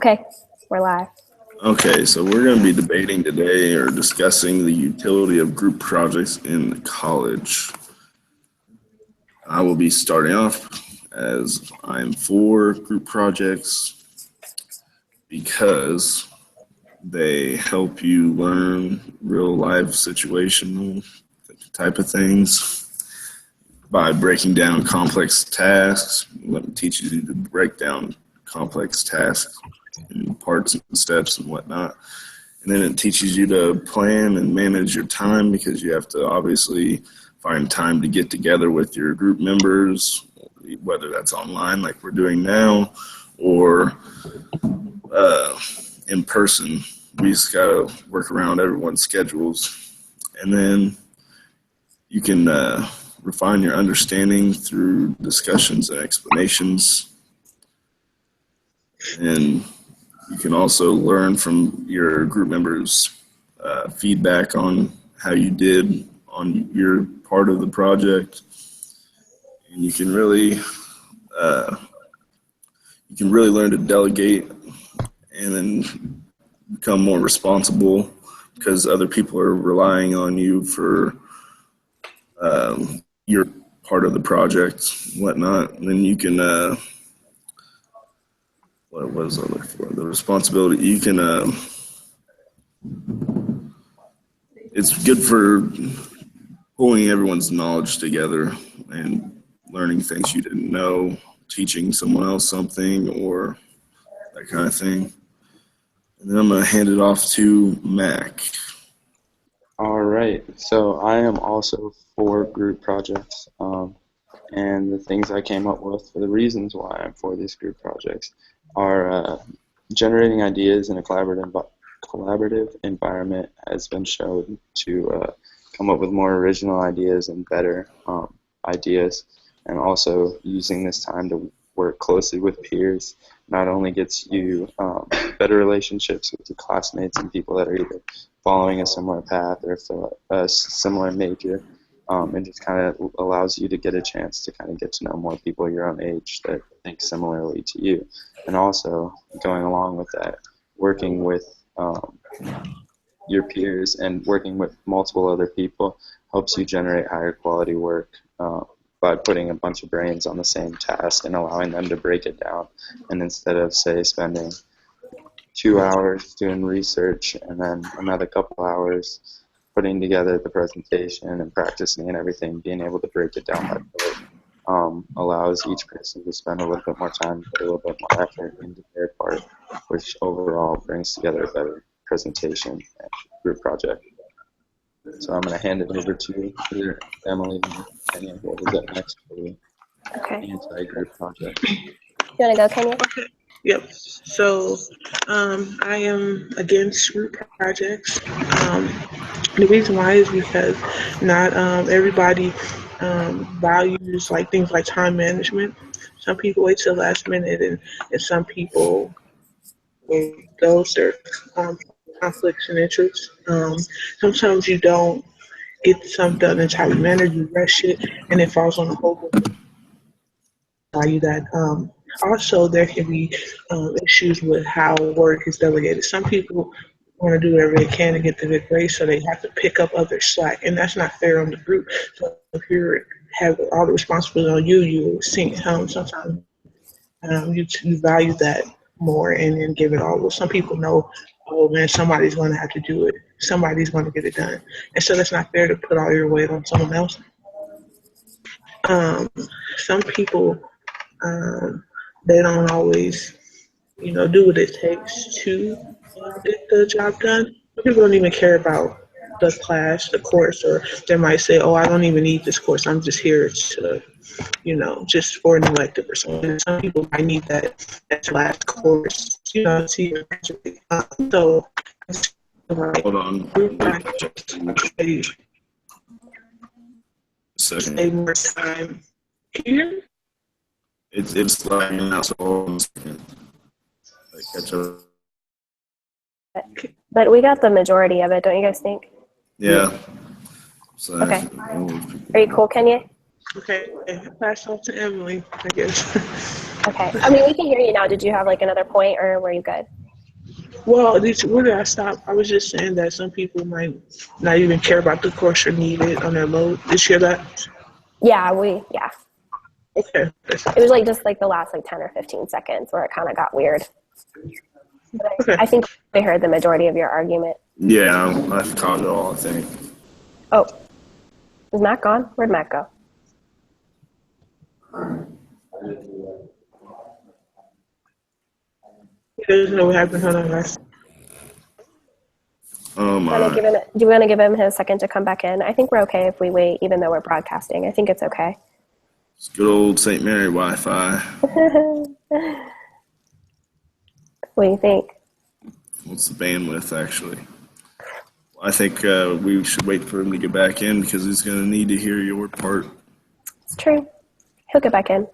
Okay, we're live. Okay, so we're going to be debating today or discussing the utility of group projects in college. I will be starting off as I'm for group projects because they help you learn real life situational type of things by breaking down complex tasks. It teaches you to break down complex tasks in parts and steps and whatnot. And then it teaches you to plan and manage your time because you have to obviously find time to get together with your group members, whether that's online like we're doing now or in person. We just got to work around everyone's schedules. And then you can refine your understanding through discussions and explanations. And you can also learn from your group members' feedback on how you did on your part of the project. And you can really learn to delegate and then become more responsible because other people are relying on you for your part of the project and whatnot. And then you can what was I looking for? The responsibility. You can. It's good for pulling everyone's knowledge together and learning things you didn't know, teaching someone else something, or that kind of thing. And then I'm going to hand it off to Mac. All right. So I am also for group projects, and the things I came up with for the reasons why I'm for these group projects are generating ideas in a collaborative environment has been shown to come up with more original ideas and better ideas, and also using this time to work closely with peers not only gets you better relationships with your classmates and people that are either following a similar path or a similar major, and just kind of allows you to get a chance to kind of get to know more people your own age that think similarly to you. And also, going along with that, working with your peers and working with multiple other people helps you generate higher quality work by putting a bunch of brains on the same task and allowing them to break it down. And instead of, say, spending 2 hours doing research and then another couple hours putting together the presentation and practicing and everything, being able to break it down by part allows each person to spend a little bit more time, put a little bit more effort into their part, which overall brings together a better presentation and group project. So I'm going to hand it over to either Emily or Kenya, who is up next for the anti-group project. You want to go, Kenya? Okay. Yep. So I am against group projects. The reason why is because not everybody values like things like time management. Some people wait till the last minute, and some people those are conflicts and interests. Sometimes you don't get something done in a timely manner. You rush it, and it falls on the whole value that. Also, there can be issues with how work is delegated. Some people want to do whatever they can to get the good grade, so they have to pick up other slack, and that's not fair on the group. So if you have all the responsibility on you, you sing it home. Sometimes you value that more and then give it all. Well, some people know, oh man, somebody's going to have to do it. Somebody's going to get it done, and so that's not fair to put all your weight on someone else. Some people. They don't always, do what it takes to get the job done. Some people don't even care about the class, the course, or they might say, oh, I don't even need this course. I'm just here to, just for an elective or something. Some people might need that last course, to even graduate. So, Hold on. Save more time. Here. It's lagging out, so hold on a second. Catch up. But we got the majority of it, don't you guys think? Yeah. So okay. Are you cool, Kenya? Okay. Pass off to Emily, I guess. Okay. I mean, we can hear you now. Did you have like another point, or were you good? Well, where did I stop? I was just saying that some people might not even care about the course or need it on their load. Did you hear that? Yeah. Okay. It was like just like the last like 10 or 15 seconds where it kind of got weird. But Okay. I think I heard the majority of your argument. Yeah, I've caught it all, I think. Oh, is Matt gone? Where'd Matt go? He doesn't know what happened. Hold on, guys. Do you want to give him his second to come back in? I think we're okay if we wait, even though we're broadcasting. I think it's okay. It's good old St. Mary Wi-Fi. What do you think? What's the bandwidth, actually? I think we should wait for him to get back in because he's going to need to hear your part. It's true. He'll get back in.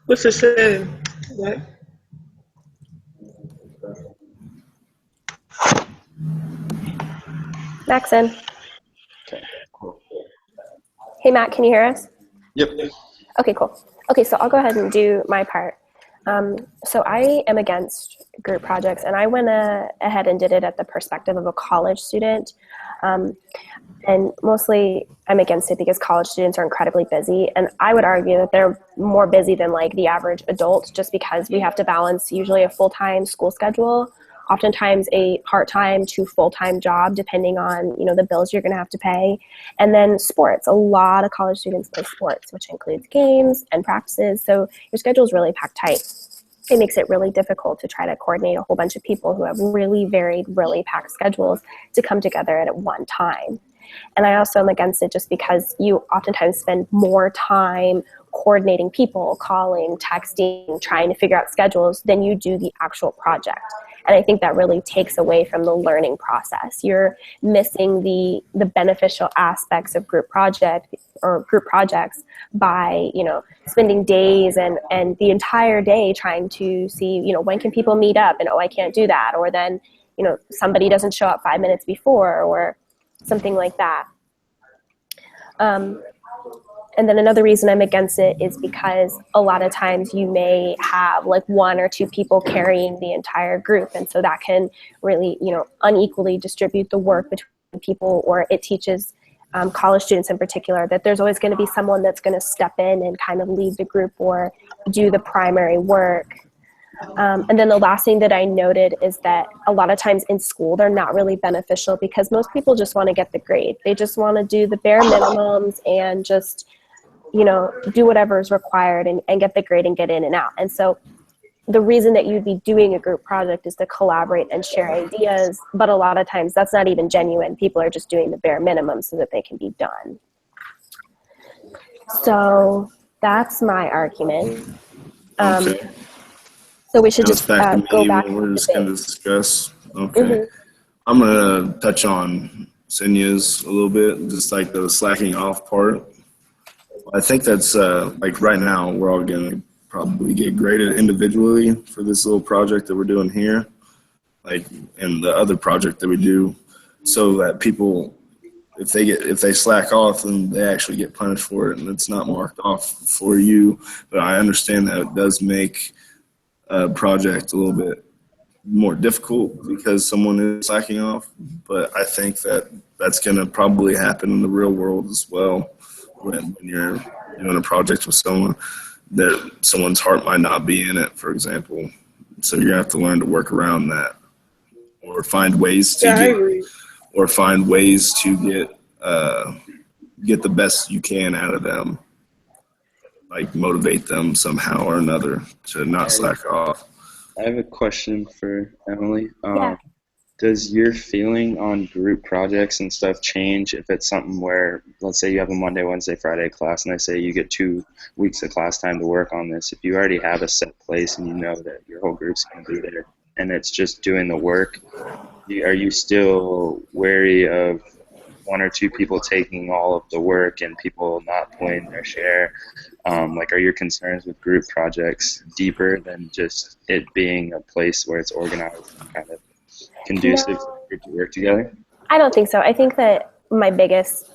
What's it saying? What? Matt's in. Okay, cool. Hey, Matt, can you hear us? Yep. Okay, cool. Okay, so I'll go ahead and do my part. So I am against group projects, and I went ahead and did it at the perspective of a college student. And mostly I'm against it because college students are incredibly busy. And I would argue that they're more busy than like the average adult just because we have to balance usually a full-time school schedule, oftentimes a part-time to full-time job, depending on, the bills you're going to have to pay. And then sports. A lot of college students play sports, which includes games and practices. So your schedule is really packed tight. It makes it really difficult to try to coordinate a whole bunch of people who have really varied, really packed schedules to come together at one time. And I also am against it just because you oftentimes spend more time coordinating people, calling, texting, trying to figure out schedules than you do the actual project. And I think that really takes away from the learning process. You're missing the beneficial aspects of group projects by, spending days and the entire day trying to see, when can people meet up, and I can't do that. Or then, somebody doesn't show up 5 minutes before or something like that. And then another reason I'm against it is because a lot of times you may have like one or two people carrying the entire group. And so that can really, unequally distribute the work between people, or it teaches college students in particular that there's always going to be someone that's going to step in and kind of lead the group or do the primary work. And then the last thing that I noted is that a lot of times in school, they're not really beneficial because most people just want to get the grade. They just want to do the bare minimums and just, do whatever is required and get the grade and get in and out. And so the reason that you'd be doing a group project is to collaborate and share ideas. But a lot of times that's not even genuine. People are just doing the bare minimum so that they can be done. So that's my argument. Okay. So we should just go back and we're just going to discuss. Okay. Mm-hmm. I'm going to touch on Senya's a little bit, just like the slacking off part. I think that's like right now we're all going to probably get graded individually for this little project that we're doing here, like and the other project that we do, so that people, if they slack off, then they actually get punished for it, and it's not marked off for you. But I understand that it does make a project a little bit more difficult because someone is slacking off. But I think that that's going to probably happen in the real world as well when you're doing a project with someone that someone's heart might not be in it, for example. So you're going to have to learn to work around that, or find ways to get the best you can out of them, like motivate them somehow or another to not slack off. I have a question for Emily. Yeah. Does your feeling on group projects and stuff change if it's something where, let's say you have a Monday, Wednesday, Friday class, and they say you get 2 weeks of class time to work on this? If you already have a set place and you know that your whole group's going to be there and it's just doing the work, are you still wary of 1 or 2 people taking all of the work and people not pulling their share? Like, are your concerns with group projects deeper than just it being a place where it's organized and kind of conducive for the group to work together? I don't think so. I think that my biggest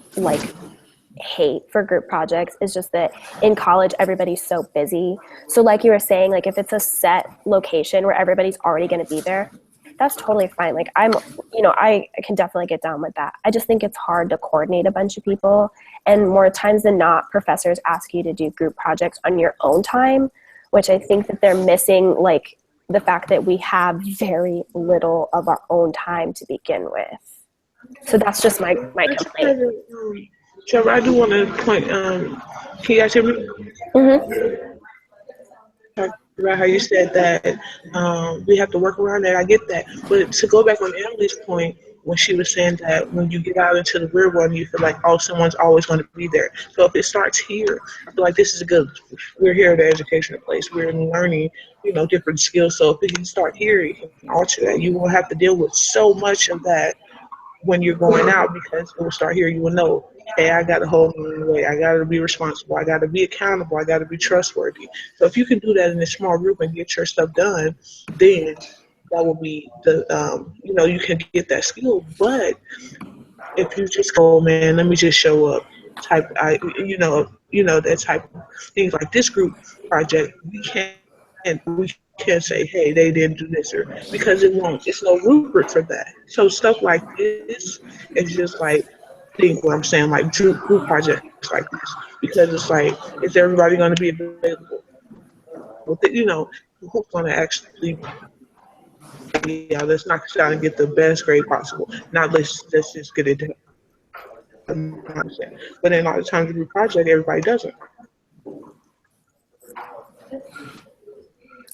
hate for group projects is just that in college everybody's so busy. So like you were saying, like if it's a set location where everybody's already going to be there, that's totally fine. Like I can definitely get down with that. I just think it's hard to coordinate a bunch of people, and more times than not professors ask you to do group projects on your own time, which I think that they're missing, like the fact that we have very little of our own time to begin with. So that's just my complaint. Trevor, I do want to point. Can you guys hear me? Mm-hmm. Talk about how you said that we have to work around that. I get that, but to go back on Emily's point when she was saying that when you get out into the real world, you feel like someone's always going to be there. So if it starts here, I feel like this is a good. We're here at the educational place. We're learning, different skills. So if it can start here, you can alter that. You won't have to deal with so much of that when you're going out, because it will start here. You will know, hey, I got to hold my way. I got to be responsible. I got to be accountable. I got to be trustworthy. So if you can do that in a small group and get your stuff done, then that will be you can get that skill. But if you just go, man, let me just show up, that type of things like this group project, we can't say, hey, they didn't do this, or because it won't. It's no rubric for that. So stuff like this is just like, think what I'm saying, like group projects like this, because it's like, is everybody going to be available? Who's going to actually? Yeah, let's not try to get the best grade possible. Not let's just get it done. But then a lot of times group project, everybody doesn't.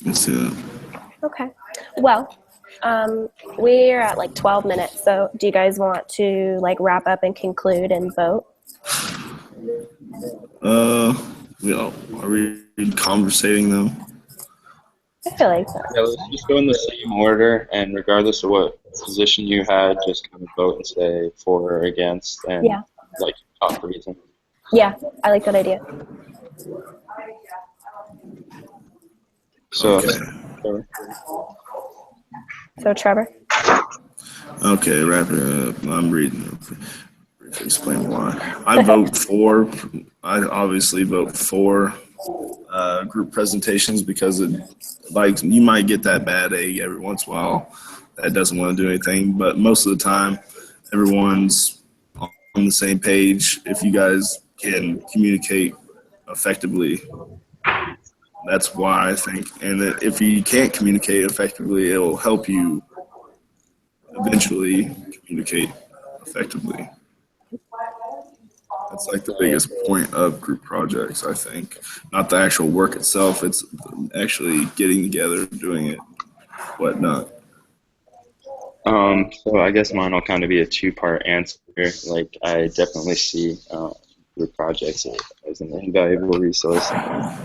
Let's see that. Okay. Well, we're at like 12 minutes. So do you guys want to like wrap up and conclude and vote? Are we conversating though? I feel like so. Yeah, let's just go in the same order, and regardless of what position you had, just kind of vote and say for or against, and like top reason. Yeah, I like that idea. So, Okay. So Trevor? Okay, wrap it up. I'm reading. Explain why. I obviously vote for group presentations because you might get that bad egg every once in a while that doesn't want to do anything, but most of the time everyone's on the same page. If you guys can communicate effectively, that's why I think. And that if you can't communicate effectively, it'll help you eventually communicate effectively. That's like the biggest point of group projects, I think. Not the actual work itself, it's actually getting together, doing it, whatnot. So I guess mine will kind of be a two-part answer. Like, I definitely see group projects as an invaluable resource, a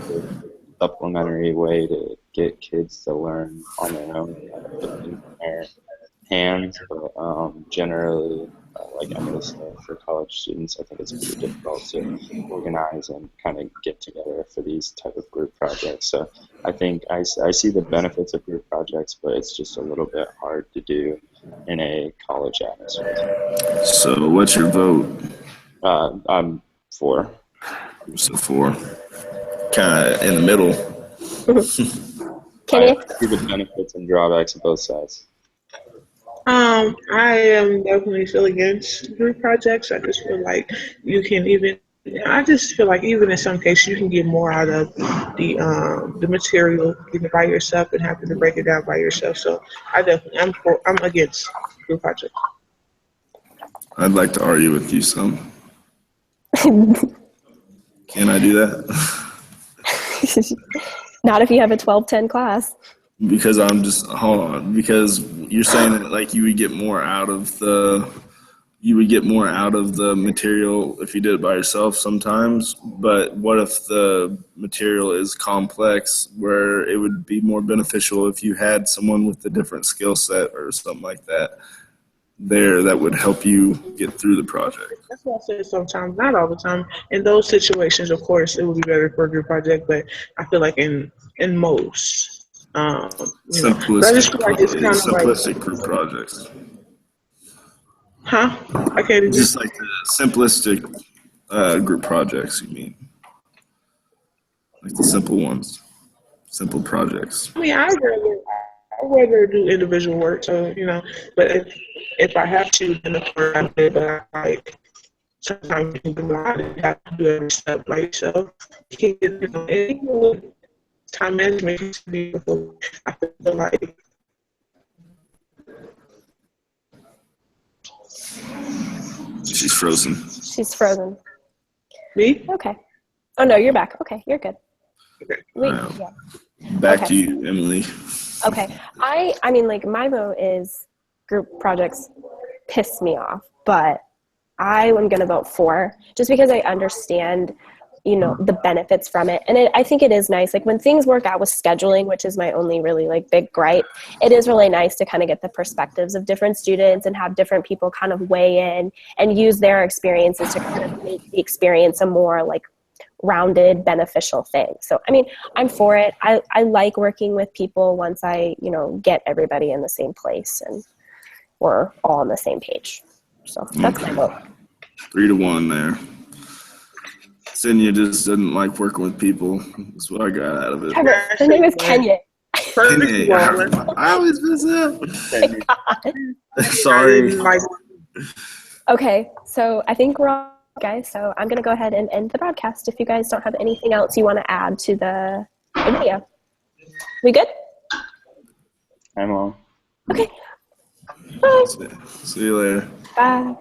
supplementary way to get kids to learn on their own, in their hands. But generally, like Emily said, for college students, I think it's pretty difficult to organize and kind of get together for these type of group projects. So I think I see the benefits of group projects, but it's just a little bit hard to do in a college atmosphere. So what's your vote? I'm for. So for. Kind of in the middle. Can you? I see the benefits and drawbacks of both sides. I am definitely still against group projects. I just feel like even in some cases you can get more out of the material getting it by yourself and having to break it down by yourself. So I'm against group projects. I'd like to argue with you some. Can I do that? Not if you have a 12-10 class. Because hold on, because you're saying that like you would get more out of the material if you did it by yourself sometimes, but what if the material is complex where it would be more beneficial if you had someone with a different skill set or something like that there that would help you get through the project? That's what I say sometimes, not all the time. In those situations, of course, it would be better for a group project, but I feel like in most simplistic group projects. Huh? I can't even. Just like the simplistic Group projects, you mean? Like the simple ones, simple projects. I mean, I'd rather do individual work. So but if I have to, then of course I do. But sometimes you can do a lot and you have to do every step by yourself. You can't get and even with time management used to be before. I feel like She's frozen. She's frozen. me. Okay. Oh no, you're back. Okay, you're good. Okay. Yeah. Back Okay. to you, Emily. Okay. I mean, like, my vote is group projects piss me off, but I am going to vote for, just because I understand, the benefits from it. And I think it is nice. Like, when things work out with scheduling, which is my only really like big gripe, it is really nice to kind of get the perspectives of different students and have different people kind of weigh in and use their experiences to kind of make the experience a more like rounded, beneficial thing. So, I mean, I'm for it. I like working with people once I, get everybody in the same place and we're all on the same page. So that's my vote. 3-1 there. Senya just doesn't like working with people. That's what I got out of it. Trevor, her name is Kenya. Hey, I always miss that. Sorry. Okay, so I think we're all guys. So I'm going to go ahead and end the broadcast if you guys don't have anything else you want to add to the video. We good? I'm on. Okay. Bye. See you later. Bye.